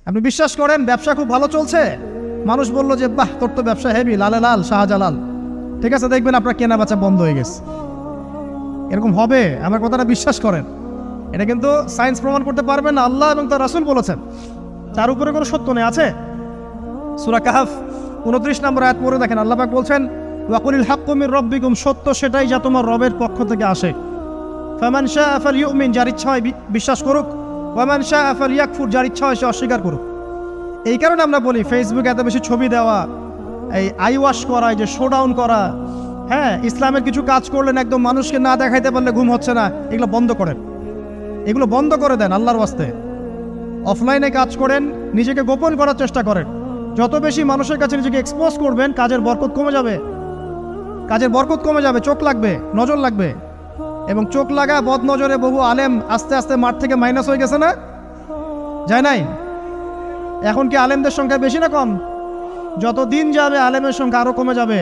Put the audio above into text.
আপনি বিশ্বাস করেন ব্যবসা খুব ভালো চলছে, মানুষ বললো যে বাহ তোর তো ব্যবসা হেভি, লালে লাল শাহজালাল, ঠিক আছে, দেখবেন আপনার কেনা বেচা বন্ধ হয়ে গেছে। এরকম হবে, আমার কথাটা বিশ্বাস করেন। এটা কিন্তু সায়েন্স প্রমাণ করতে পারবে না, আল্লাহ এবং তার রাসূল বলেছেন, তার উপরে কোনো সত্য নেই। আছে সূরা কাহফ 29 নম্বর আয়াত পড়ে দেখেন, আল্লাহ পাক বলছেন ওয়াকুলিল হাক্কু মির রাব্বিকুম, সত্য সেটাই যা তোমার রবের পক্ষ থেকে আসে। ফামান শাআ ফালইউমিন, যার ইচ্ছা হয় বিশ্বাস করুক, ওয়ামান শাআ ফালইয়াকফুর, যার ইচ্ছা হয় সে অস্বীকার করুক। এই কারণে আমরা বলি ফেসবুকে এত বেশি ছবি দেওয়া, এই আই ওয়াশ করা, এই যে শোডাউন করা, হ্যাঁ ইসলামের কিছু কাজ করলেন একদম মানুষকে না দেখাইতে পারলে ঘুম হচ্ছে না, এগুলো বন্ধ করেন, এগুলো বন্ধ করে দেন আল্লাহর ওয়াস্তে। অফলাইনে কাজ করেন, নিজেকে গোপন করার চেষ্টা করেন। যত বেশি মানুষের কাছে নিজেকে এক্সপোজ করবেন কাজের বরকত কমে যাবে, কাজের বরকত কমে যাবে, চোখ লাগবে, নজর লাগবে। এবং চোখ লাগা বদ নজরে বহু আলেম আস্তে আস্তে মাঠ থেকে মাইনাস হয়ে গেছে না, যায় নাই? এখন কি আলেমদের সংখ্যা বেশি না কম? যত দিন যাবে আলেমের সংখ্যা আরো কমে যাবে।